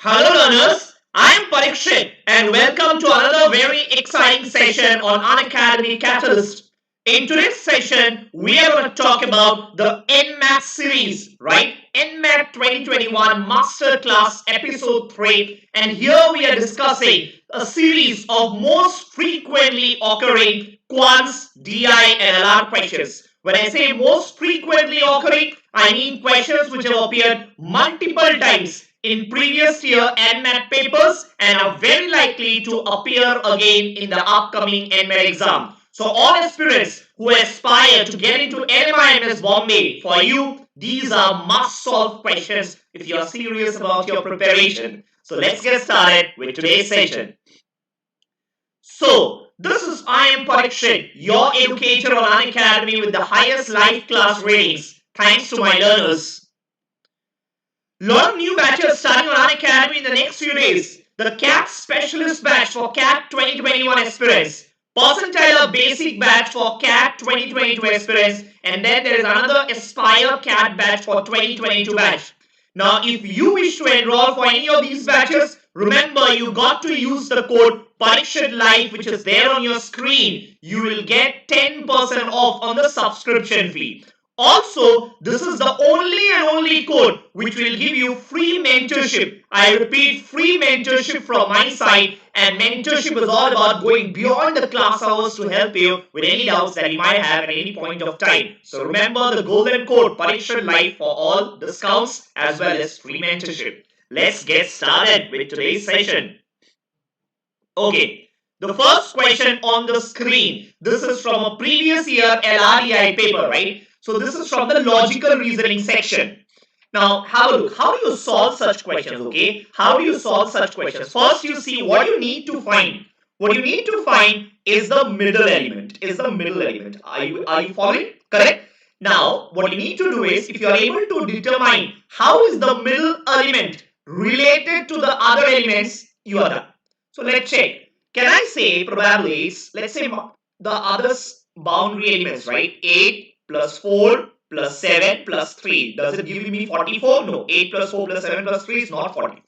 Hello learners, I am Parikshit and welcome to another very exciting session on Unacademy CAT-alyst. In today's session, we are going to talk about the NMAT series, right? NMAT 2021 Masterclass Episode 3, and here we are discussing a series of most frequently occurring Quants, DI and LR questions. When I say most frequently occurring, I mean questions which have appeared multiple times in previous year NMAT papers and are very likely to appear again in the upcoming NMAT exam. So all aspirants who aspire to get into NMIMS Bombay, for you, these are must-solve questions if you are serious about your preparation. So let's get started with today's session. So, this is IIM Parikshit, your educator on Unacademy with the highest live class ratings. Thanks to my learners. Lot of new batches starting on Unacademy in the next few days. The CAT Specialist batch for CAT 2021 aspirants. Percentile Basic batch for CAT 2022 aspirants. And then there is another Aspire CAT batch for 2022 batch. Now, if you wish to enroll for any of these batches, remember you got to use the code Parikshit Live, which is there on your screen. You will get 10% off on the subscription fee. Also, this is the only code which will give you free mentorship. I repeat, free mentorship from my side, and mentorship is all about going beyond the class hours to help you with any doubts that you might have at any point of time. So remember the golden code Parikshit Live for all discounts as well as free mentorship. Let's get started with today's session. Okay, the first question on the screen, this is from a previous year LRDI paper, right? So this is from the logical reasoning section. Now have a look. How do you solve such questions? Okay, how do you solve such questions? First, you see what you need to find. What you need to find is the middle element. Are you following? Correct? Now, what you need to do is, if you are able to determine how is the middle element related to the other elements, you are done. So let's check. Can I say probably, let's say the others boundary elements, right? 8 plus 4 plus 7 plus 3. Does it give me 44? No. 8 plus 4 plus 7 plus 3 is not 44.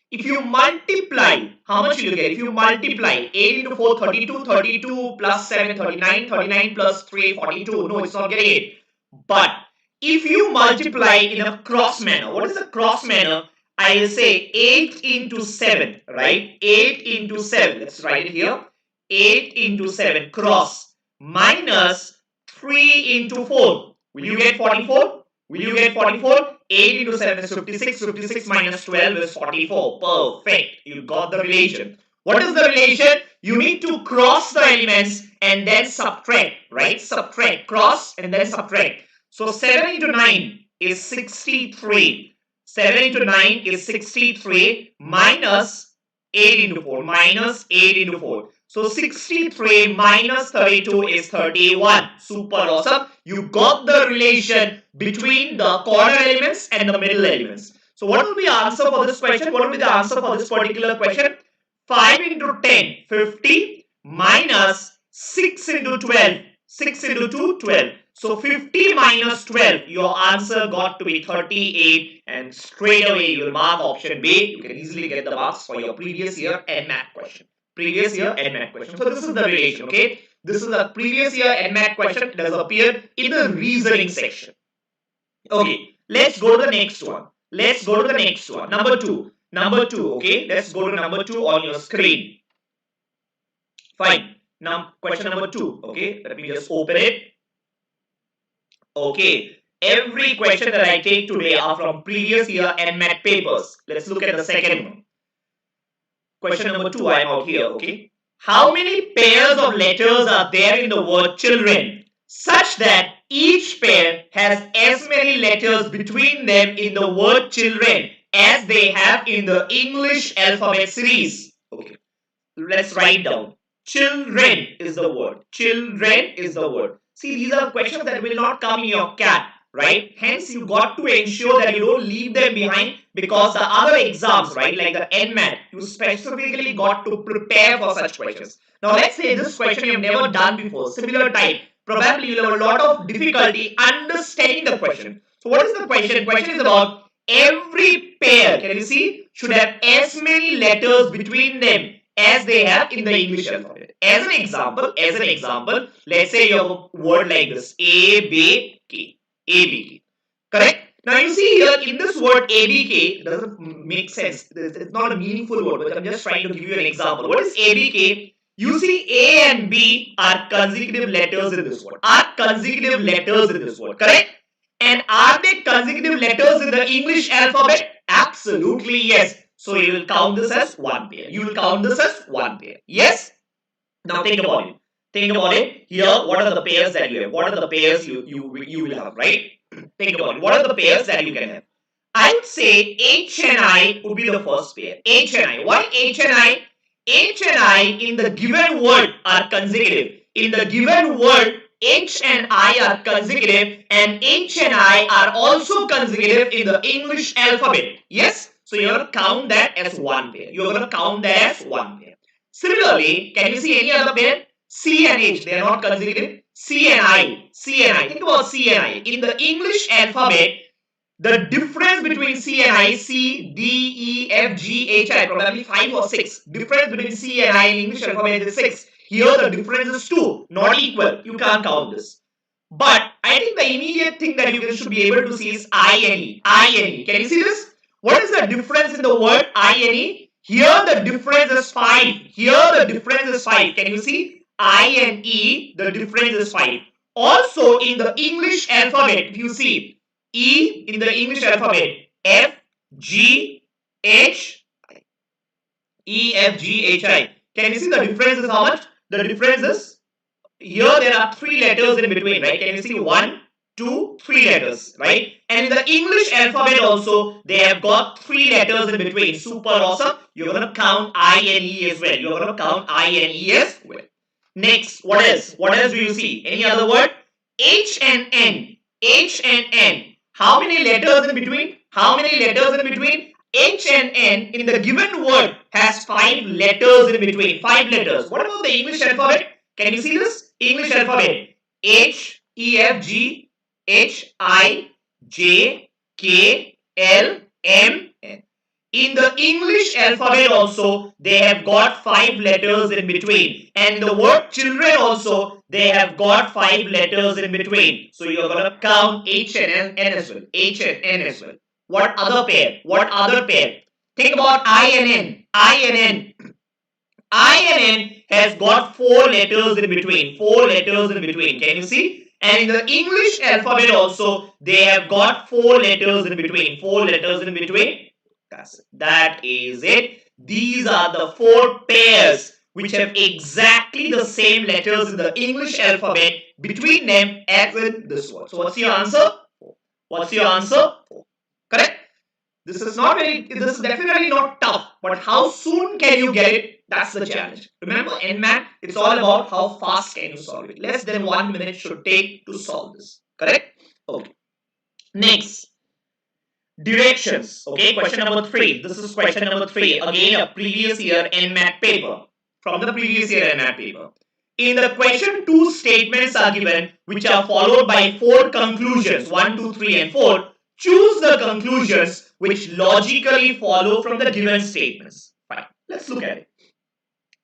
If you multiply, how much will you get? If you multiply 8 into 4, 32, 32 plus 7, 39, 39 plus 3, 42. No, it's not getting it. But if you multiply in a cross manner, what is a cross manner? I will say 8 into 7, right? 8 into 7. Let's write it here. 8 into 7 cross minus 3 into 4. Will you get 44? Will you get 44? 8 into 7 is 56. 56 minus 12 is 44. Perfect. You got the relation. What is the relation? You need to cross the elements and then subtract, right? Subtract. Cross and then subtract. So 7 into 9 is 63. 7 into 9 is 63 minus 8 into 4. Minus 8 into 4. So 63 minus 32 is 31. Super awesome. You got the relation between the corner elements and the middle elements. So what will be the answer for this question? What will be the answer for this particular question? 5 into 10, 50 minus 6 into 12. 6 into 2, 12. So 50 minus 12, your answer got to be 38, and straight away you'll mark option B. You can easily get the marks for your previous year NMAT question. Previous year NMAT question. So this is the relation, okay? This is a previous year NMAT question. It has appeared in the reasoning section. Okay, let's go to the next one. Let's go to the next one. Number 2. Number 2, okay? Let's go to number 2 on your screen. Fine. Now, question number 2, okay? Let me just open it. Okay, every question that I take today are from previous year NMAT papers. Let's look at the second one. Question number 2, I am out here, okay? How many pairs of letters are there in the word children such that each pair has as many letters between them in the word children as they have in the English alphabet series? Okay, let's write down. Children is the word. Children is the word. See, these are questions that will not come in your CAT, right? Hence, you got to ensure that you don't leave them behind, because the other exams, right, like the NMAT, you specifically got to prepare for such questions. Now, let's say this question you have never done before, similar type. Probably you'll have a lot of difficulty understanding the question. So, what is the question? The question is about every pair, can you see, should have as many letters between them as they have in the English alphabet. As an example, let's say you have a word like this, A, B, K, A, B, K. Correct? Now you see here in this word ABK, doesn't make sense. It's not a meaningful word, but I'm just trying to give you an example. What is ABK? You see A and B are consecutive letters in this word. Correct? And are they consecutive letters in the English alphabet? Absolutely yes. So you will count this as one pair. Yes? Now think about it. Here, what are the pairs that you have? What are the pairs you will have, right? Think about it. What are the pairs that you can have? I would say H and I would be the first pair. H and I. Why H and I? H and I in the given word are consecutive. In the given word, H and I are consecutive, and H and I are also consecutive in the English alphabet. Yes? So you're going to count that as one pair. Similarly, can you see any other pair? C and H, they are not consecutive. C and I. Think about C and I. In the English alphabet, the difference between C and I, C, D, E, F, G, H, I, probably 5 or 6. Difference between C and I in English alphabet is 6. Here the difference is 2, not equal. You can't count this. But I think the immediate thing that you should be able to see is INE. Can you see this? What is the difference in the word INE? Here the difference is 5. Can you see? I and E, the difference is 5. Also in the English alphabet, if you see, E in the English alphabet, F, G, H, E, F, G, H, I. Can you see the difference is how much? The difference is, here there are 3 letters in between, right? Can you see 1, 2, 3 letters, right? And in the English alphabet also, they have got 3 letters in between. Super awesome. You're going to count I and E as well. Next, what else? What else do you see? Any other word? H and N. How many letters in between? H and N in the given word has 5 letters in between. 5 letters. What about the English alphabet? Can you see this? English alphabet. H, E, F, G, H, I, J, K, L, M, N. In the English alphabet also, they have got 5 letters in between. And in the word children also, they have got 5 letters in between. So you're going to count H and N as well. What other pair? Think about I and N. I and N has got 4 letters in between. Can you see? And in the English alphabet also, they have got 4 letters in between. That is it. These are the 4 pairs which have exactly the same letters in the English alphabet between them as in this word. So what's your answer? Correct? This is definitely not tough, but how soon can you get it? That's the challenge. Remember, NMAT, it's all about how fast can you solve it. Less than 1 minute should take to solve this. Correct? Okay. Next. Directions. Okay, question number 3. This is question number 3. Again, a previous year NMAT paper. In the question, 2 statements are given which are followed by 4 conclusions. 1, 2, 3 and 4. Choose the conclusions which logically follow from the given statements. Fine. Let's look at it.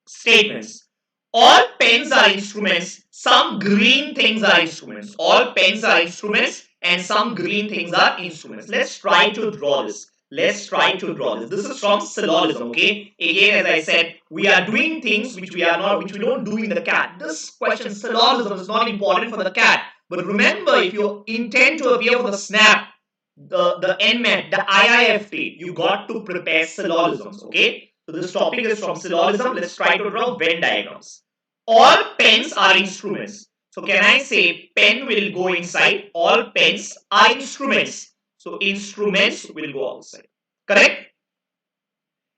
Statements. All pens are instruments. Some green things are instruments. All pens are instruments and some green things are instruments. Let's try to draw this. This is from syllogism, okay? Again, as I said, we are doing things which we don't do in the CAT. This question, syllogism, is not important for the CAT. But remember, if you intend to appear for the SNAP, the NMAT, the IIFT, you got to prepare syllogisms, okay? So this topic is from syllogism. Let's try to draw Venn diagrams. All pens are instruments. So can I say pen will go inside? All pens are instruments. So instruments will go outside. Correct?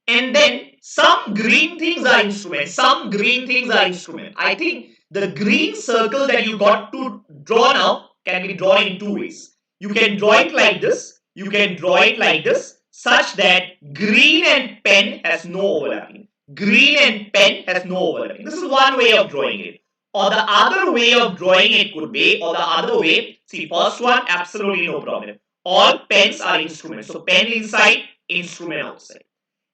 And then some green things are instruments. I think the green circle that you got to draw now can be drawn in 2 ways. You can draw it like this. Such that green and pen has no overlapping. This is one way of drawing it. Or the other way of drawing it could be, see, first one, absolutely no problem. All pens are instruments. So pen inside, instrument outside.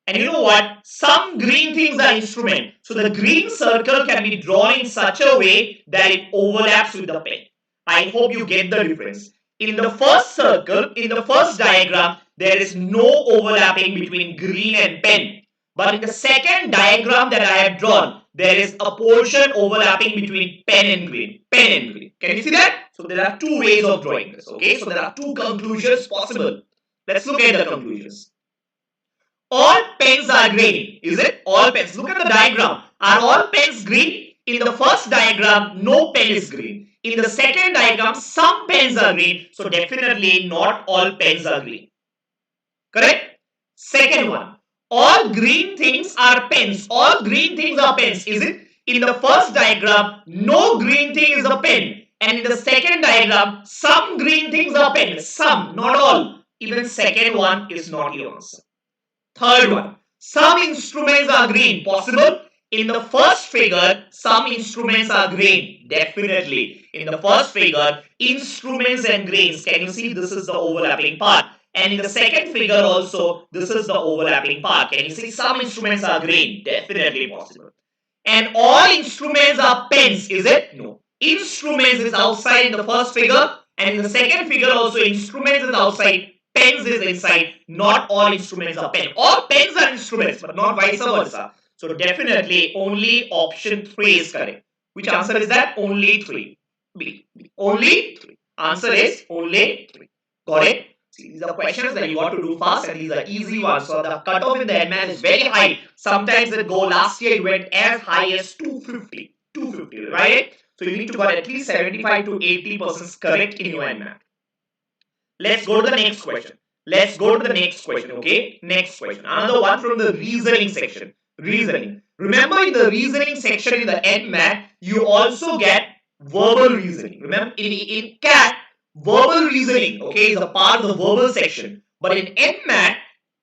And you know what? Some green things are instrument. So the green circle can be drawn in such a way that it overlaps with the pen. I hope you get the difference. In the first circle, in the first diagram, there is no overlapping between green and pen. But in the second diagram that I have drawn, there is a portion overlapping between pen and green. Pen and green. Can you see that? So there are two ways of drawing this. Okay, so there are two conclusions possible. Let's look at the conclusions. All pens are green. Is it? All pens. Look at the diagram. Are all pens green? In the first diagram, no pen is green. In the second diagram, some pens are green. So definitely not all pens are green. Correct? Second one. All green things are pens. All green things are pens. Is it? In the first diagram, no green thing is a pen. And in the second diagram, some green things are pens. Some, not all. Even second one is not your answer. Third one, some instruments are green. Possible? In the first figure, some instruments are green. Definitely. In the first figure, instruments and greens. Can you see this is the overlapping part? And in the second figure also, this is the overlapping part. Can you see some instruments are green? Definitely possible. And all instruments are pens. Is it? No. Instruments is outside in the first figure. And in the second figure also, instruments is outside. Pens is inside. Not all instruments are pen. All pens are instruments, but not vice versa. So definitely only option 3 is correct. Which answer is that? Only 3. B. Only 3. Answer is only 3. Got it? See, these are questions that you got to do fast and these are easy ones. So the cutoff in the NMAT is very high. Sometimes it go, last year it went as high as 250. 250, right? So you need to get at least 75 to 80% correct in your NMAT. Let's go to the next question. Let's go to the next question, okay? Next question. Another one from the reasoning section. Reasoning. Remember in the reasoning section in the NMAT, you also get verbal reasoning. Remember in CAT, verbal reasoning, okay, is a part of the verbal section. But in NMAT,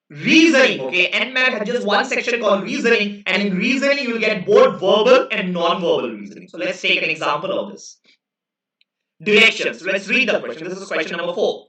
reasoning, okay, NMAT has just one section called reasoning, and in reasoning you will get both verbal and non-verbal reasoning. So let's take an example of this. Directions. Let's read the question. This is question number 4.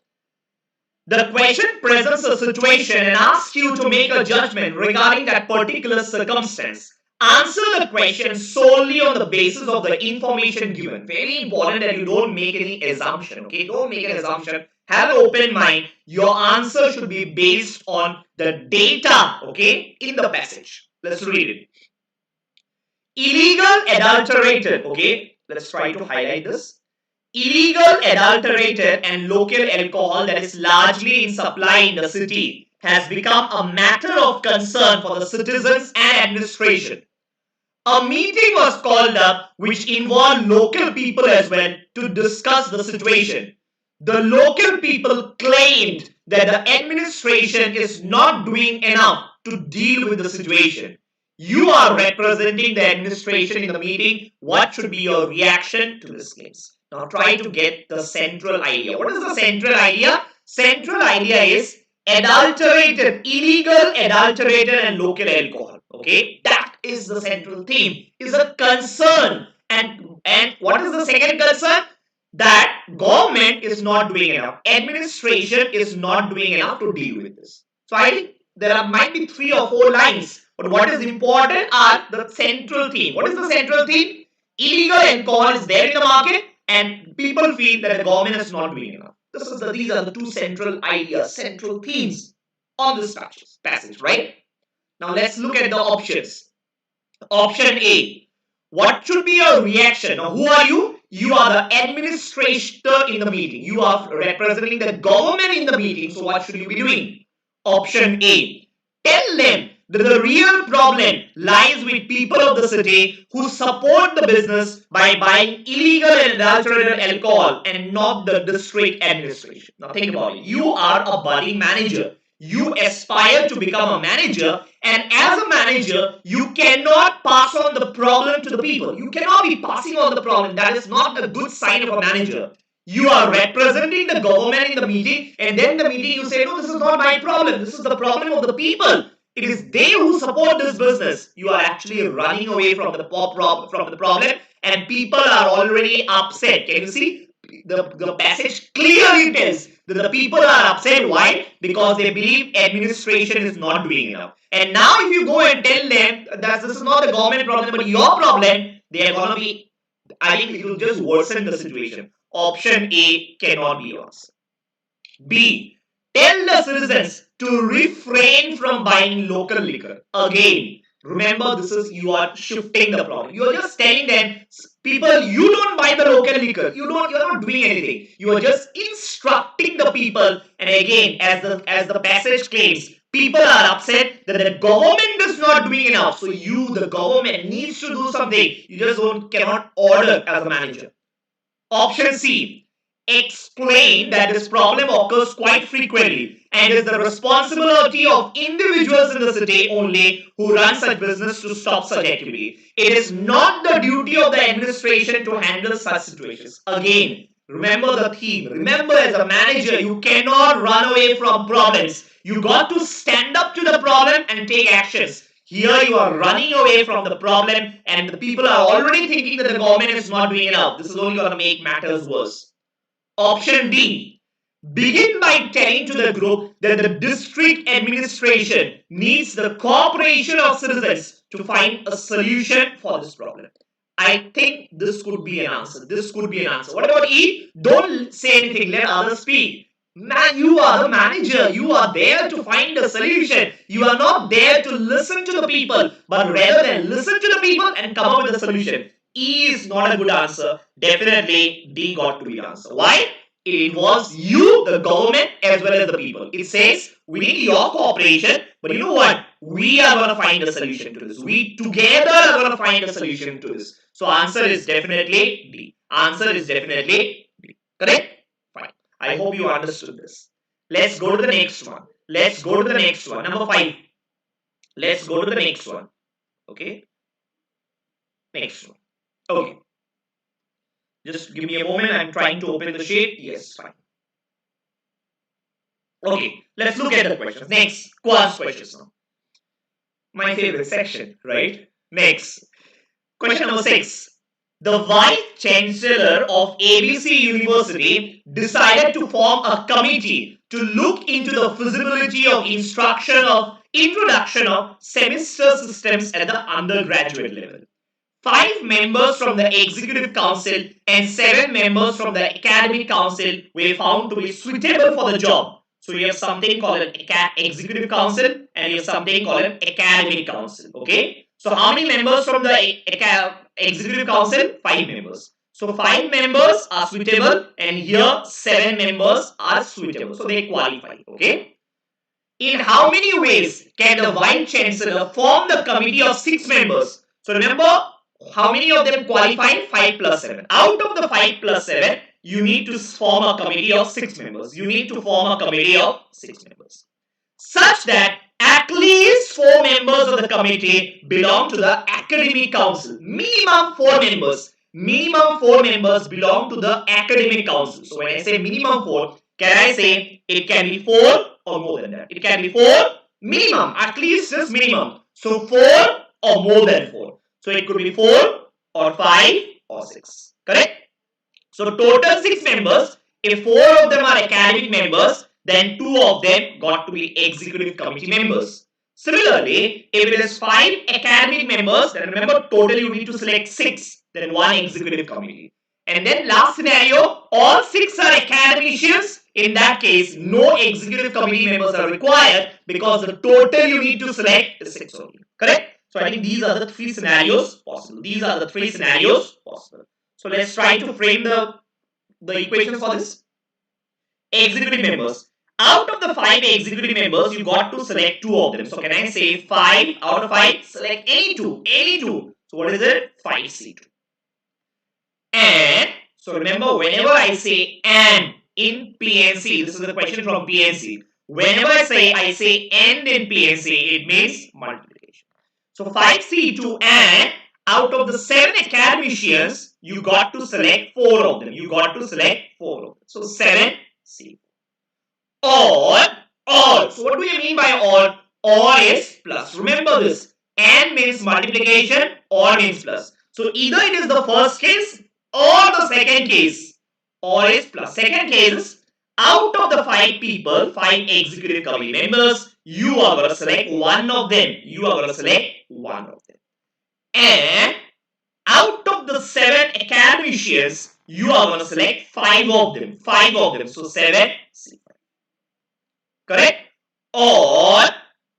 The question presents a situation and asks you to make a judgment regarding that particular circumstance. Answer the question solely on the basis of the information given. Very important that you don't make any assumption. Okay, don't make an assumption. Have an open mind. Your answer should be based on the data, okay, in the passage. Let's read it. Illegal, adulterated, okay, let's try to highlight this. Illegal, adulterated and local alcohol that is largely in supply in the city has become a matter of concern for the citizens and administration. A meeting was called up which involved local people as well to discuss the situation. The local people claimed that the administration is not doing enough to deal with the situation. You are representing the administration in the meeting. What should be your reaction to this case? Now try to get the central idea. What is the central idea? Central idea is adulterated, illegal, adulterated and local alcohol. Okay, that is the central theme. Is a concern. And what is the second concern? That government is not doing enough. Administration is not doing enough to deal with this. So I think there might be 3 or 4 lines. But what is important are the central theme. What is the central theme? Illegal alcohol is there in the market and people feel that the government is not doing enough. These are the 2 central ideas, central themes on this passage, right? Now let's look at the options. Option A. What should be your reaction? Now who are you? You are the administrator in the meeting. You are representing the government in the meeting. So what should you be doing? Option A. Tell them that the real problem lies with people of the city who support the business by buying illegal and adulterated alcohol and not the district administration. Now think about it. You are a budding manager. You aspire to become a manager, and as a manager, you cannot pass on the problem to the people. You cannot be passing on the problem. That is not a good sign of a manager. You are representing the government in the meeting, and then the meeting you say, no, this is not my problem. This is the problem of the people. It is they who support this business. You are actually running away from the problem, and people are already upset. Can you see? The passage clearly tells The people are upset. Why? Because they believe administration is not doing enough. And now if you go and tell them that this is not the government problem but your problem, they are gonna be, I think it will just worsen the situation. Option A cannot be yours. B. Tell the citizens to refrain from buying local liquor. Again, remember this is, you are shifting the problem. You are just telling them, people, you don't buy the local liquor. You're not doing anything. You are just instructing the people. And again, as the passage claims, people are upset that the government is not doing enough. So the government needs to do something. You just cannot order as a manager. Option C. Explain that this problem occurs quite frequently and is the responsibility of individuals in the city only who run such business to stop such activity. It is not the duty of the administration to handle such situations. Again, remember the theme. Remember, as a manager, you cannot run away from problems. You got to stand up to the problem and take actions. Here you are running away from the problem and the people are already thinking that the government is not doing enough. This is only going to make matters worse. Option D. Begin by telling to the group that the district administration needs the cooperation of citizens to find a solution for this problem. I think this could be an answer. This could be an answer. What about E? Don't say anything. Let others speak. Man, you are the manager. You are there to find a solution. You are not there to listen to the people, but rather than listen to the people and come up with a solution. E is not a good answer. Definitely D got to be the answer. Why? It involves you, the government, as well as the people. It says we need your cooperation, but you know what? We are going to find a solution to this. We together are going to find a solution to this. So answer is definitely D. Answer is definitely D. Correct? Fine. I hope you understood this. Let's go to the next one. Let's go to the next one. Number 5. Let's go to the next one. Okay. Next one. Okay. Just give me a moment. I'm trying to open the sheet. Yes, fine. Okay, let's look at the questions. Next, quants questions now. My favorite section, right? Next, question number 6. The Vice Chancellor of ABC University decided to form a committee to look into the feasibility of introduction of semester systems at the undergraduate level. 5 members from the Executive Council and 7 members from the Academic Council were found to be suitable for the job. So you have something called an Executive Council and you have something called an Academic Council. Okay. So how many members from the Executive Council? 5 members. So 5 members are suitable and here 7 members are suitable. So they qualify. Okay. In how many ways can the Vice Chancellor form the committee of 6 members? So remember, how many of them qualify? 5 plus 7. Out of the 5 plus 7, you need to form a committee of 6 members. You need to form a committee of 6 members. Such that at least 4 members of the committee belong to the Academic Council. Minimum 4 members. Minimum 4 members belong to the Academic Council. So when I say minimum 4, can I say it can be 4 or more than that? It can be 4 minimum. At least this minimum. So 4 or more than 4. So it could be 4 or 5 or 6. Correct? So total 6 members. If 4 of them are academic members, then 2 of them got to be executive committee members. Similarly, if it is 5 academic members, then remember totally you need to select 6, then 1 executive committee. And then last scenario, all 6 are academicians. In that case, no executive committee members are required because the total you need to select is 6 only. Correct? So I think these are the 3 scenarios possible. These are the 3 scenarios possible. So let's try to frame the equations for this. Executive members. Out of the 5 executive members, you got to select 2 of them. So can I say 5 out of 5? Select any 2. Any 2. So what is it? 5C2. And, so remember whenever I say and in PNC, this is the question from PNC. Whenever I say and in PNC, it means multiplication. So 5C2 and out of the 7 academicians, you got to select 4 of them. You got to select 4 of them. So 7C. Or. So what do you mean by or? Or is plus. Remember this. And means multiplication, or means plus. So either it is the first case or the second case. Or is plus. Second case is Out of the 5 people, 5 executive committee members, you are going to select one of them. You are going to select one of them. And out of the 7 academicians, you are going to select 5 of them. 5 of them. So 7, correct? Or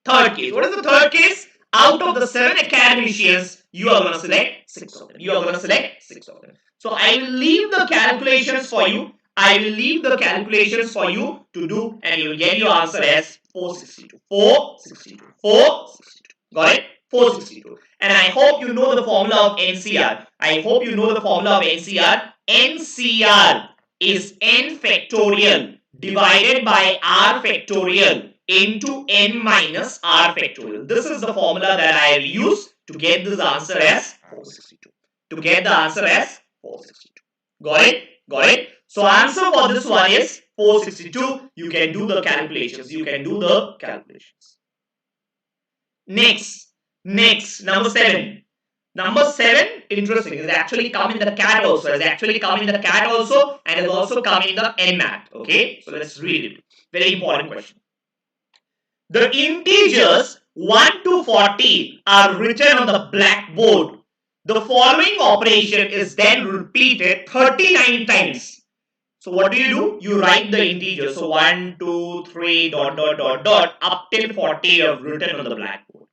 third case. What is the third case? Out of the 7 academicians, you are going to select 6 of them. You are going to select 6 of them. So I will leave the calculations for you. I will leave the calculations for you to do, and you will get your answer as 462. 462. 462. Got it? 462. And I hope you know the formula of NCR. I hope you know the formula of NCR. NCR is n factorial divided by r factorial into n minus r factorial. This is the formula that I will use to get this answer as 462. To get the answer as 462. Got it? Got it? So answer for this one is 462. You can do the calculations. You can do the calculations. Next, number 7. Number 7, interesting, is actually come in the CAT also. It's actually come in the CAT also, and it's also come in the NMAT. Okay, so let's read it. Very important question. The integers 1 to 40 are written on the blackboard. The following operation is then repeated 39 times. So what do? You write the integers. So 1, 2, 3, up till 40 are written on the blackboard.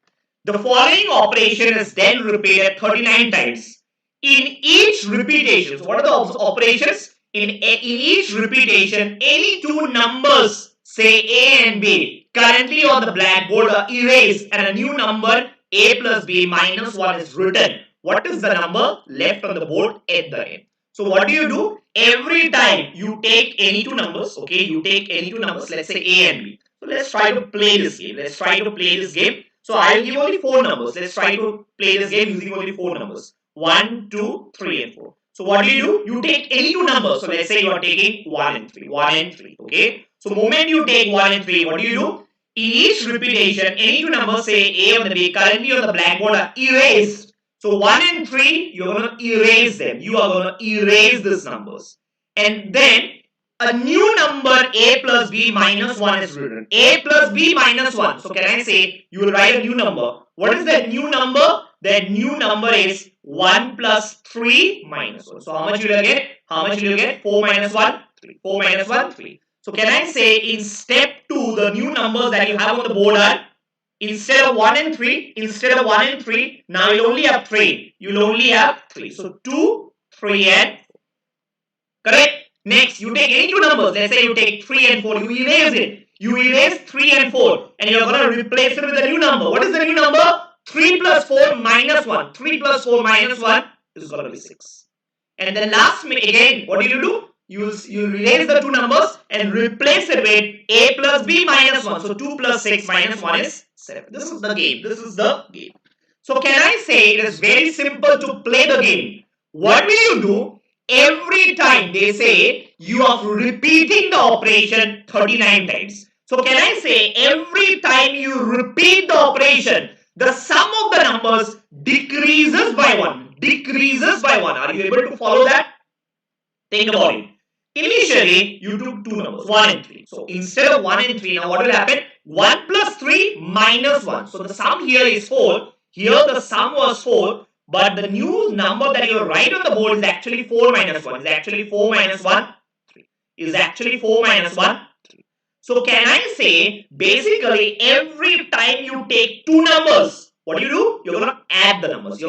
The following operation is then repeated 39 times. In each repetition, so what are the operations? In each repetition, any 2 numbers, say A and B, currently on the blackboard are erased, and a new number A plus B minus 1 is written. What is the number left on the board at the end? So what do? Every time you take any 2 numbers, okay, you take any 2 numbers, let's say A and B. So let's try to play this game. So I will give only 4 numbers. Let's try to play this game using only 4 numbers. 1, 2, 3 and 4. So what do? You take any 2 numbers. So let's say you are taking 1 and 3. 1 and 3. Okay. So the moment you take 1 and 3, what do? In each repetition, any 2 numbers, say A and B, currently on the blackboard are erased. So 1 and 3, you're going to erase them. You are going to erase these numbers. And then a new number A plus B minus 1 is written. A plus B minus 1. So can I say you will write a new number. What is that new number? That new number is 1 plus 3 minus 1. So how much will you get? How much will you get? 4 minus 1, 3. 4 minus 1, 3. So can I say in step 2, the new numbers that you have on the board are, instead of 1 and 3, now you'll only have 3. You'll only have 3. So 2, 3 and 4. Correct? Next, you take any 2 numbers. Let's say you take 3 and 4. You erase it. You erase 3 and 4. And you're going to replace it with a new number. What is the new number? 3 plus 4 minus 1. 3 plus 4 minus 1 is going to be 6. And then last, again, what do? You erase the 2 numbers and replace it with A plus B minus 1. So 2 plus 6 minus 1 is 7. This is the game. So can I say it is very simple to play the game? What will you do? Every time they say you are repeating the operation 39 times. So can I say every time you repeat the operation, the sum of the numbers decreases by 1. Are you able to follow that? Think about it. Initially, you took 2 numbers, 1 and 3. So instead of 1 and 3, now what will happen? 1 plus 3 minus 1. So the sum here is 4. Here the sum was 4. But the new number that you write on the board is actually 4 minus 1. Is actually 4 minus 1, 3. Is actually 4 minus 1, 3. So can I say, basically every time you take 2 numbers, what do? You're going to add the numbers.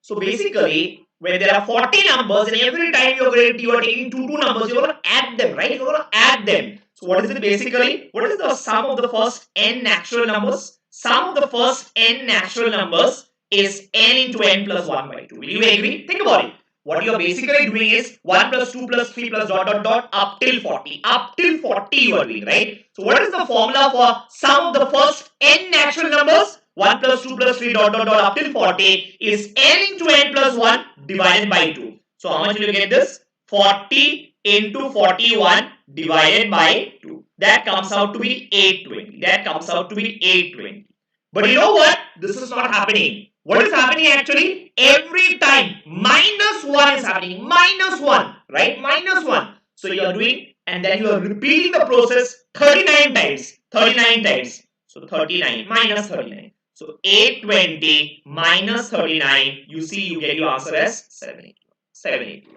So basically, when there are 40 numbers and every time you are taking two numbers, you're going to add them, right? You're going to add them. So what is it basically? What is the sum of the first n natural numbers? Sum of the first n natural numbers is n into n plus 1 by 2. Will you agree? Think about it. What you are basically doing is 1 plus 2 plus 3 plus ... up till 40. Up till 40 you are doing, right? So what is the formula for sum of the first n natural numbers? 1 plus 2 plus 3 ... up till 40 is n into n plus 1 divided by 2. So how much will you get this? 40 into 41 divided by 2. That comes out to be 820. But you know what? This is not happening. What is happening actually? Every time minus 1 is happening. Minus 1, right? Minus 1. So you are doing and then you are repeating the process 39 times. 39 times. So 39 minus 39. So 820 minus 39, you see you get your answer as 780. 780.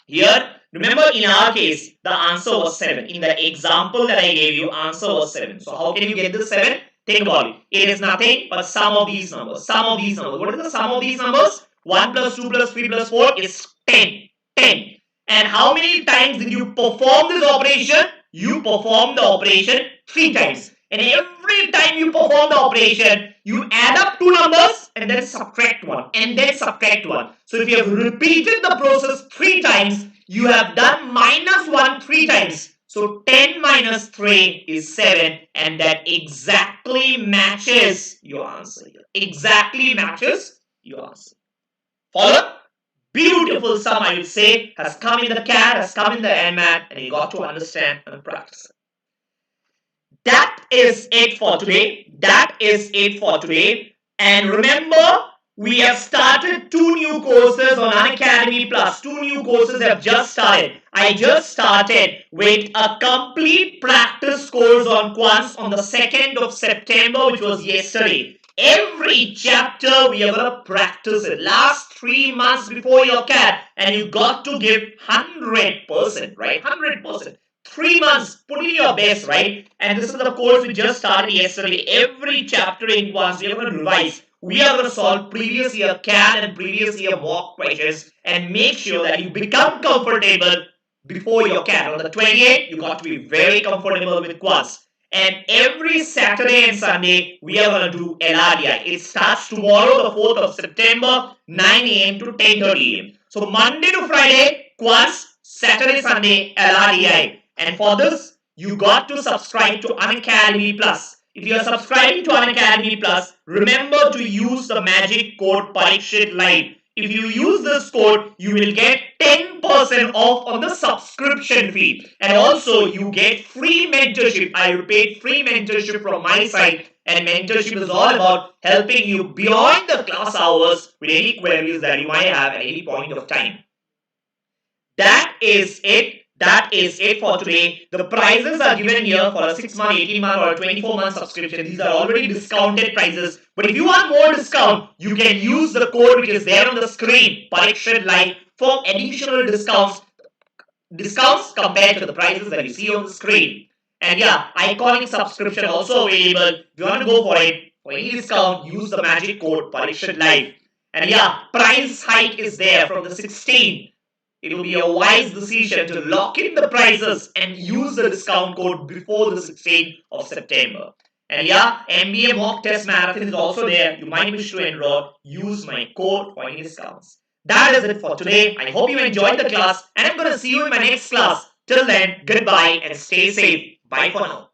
Here, remember in our case, the answer was 7. In the example that I gave you, answer was 7. So how can you get this 7? Think about it. It is nothing but sum of these numbers. Sum of these numbers. What is the sum of these numbers? 1 plus 2 plus 3 plus 4 is 10. 10. And how many times did you perform this operation? You perform the operation 3 times. And every time you perform the operation, you add up 2 numbers and then subtract 1. And then subtract 1. So if you have repeated the process 3 times, you have done minus 1 3 times. So 10 minus 3 is 7, and that exactly matches your answer here. Exactly matches your answer. Follow? Beautiful sum, I would say, has come in the CAT, has come in the NMAT, and you got to understand and practice it. That is it for today. That is it for today. And remember, we have started 2 new courses on Unacademy Plus. 2 new courses have just started. I just started with a complete practice course on Quants on the 2nd of September, which was yesterday. Every chapter we are going to practice it. Last 3 months before your CAT, and you got to give 100%, right? 100%. 3 months, put in your best, right? And this is the course we just started yesterday. Every chapter in Quants we are going to revise. We are going to solve previous year CAT and previous year mock questions and make sure that you become comfortable before your CAT. On the 28th, you got to be very comfortable with Quants. And every Saturday and Sunday, we are going to do LRDI. It starts tomorrow, the 4th of September, 9 a.m. to 10:30 a.m. So Monday to Friday, Quants, Saturday, Sunday, LRDI. And for this, you got to subscribe to Unacademy Plus. If you are subscribing to Unacademy Plus, remember to use the magic code Parikshit Live. If you use this code, you will get 10% off on the subscription fee. And also, you get free mentorship. I repeat, free mentorship from my side. And mentorship is all about helping you beyond the class hours with any queries that you might have at any point of time. That is it. That is it for today. The prices are given here for a 6-month, 18-month or a 24-month subscription. These are already discounted prices. But if you want more discount, you can use the code which is there on the screen, Parikshit Live, for additional discounts compared to the prices that you see on the screen. And yeah, iconic subscription also available. If you want to go for it, for any discount, use the magic code Parikshit Live. And yeah, price hike is there from the 16th. It will be a wise decision to lock in the prices and use the discount code before the 16th of September. And yeah, MBA mock test marathon is also there. You might wish to enroll. Use my code for any discounts. That is it for today. I hope you enjoyed the class, and I'm going to see you in my next class. Till then, goodbye and stay safe. Bye for now.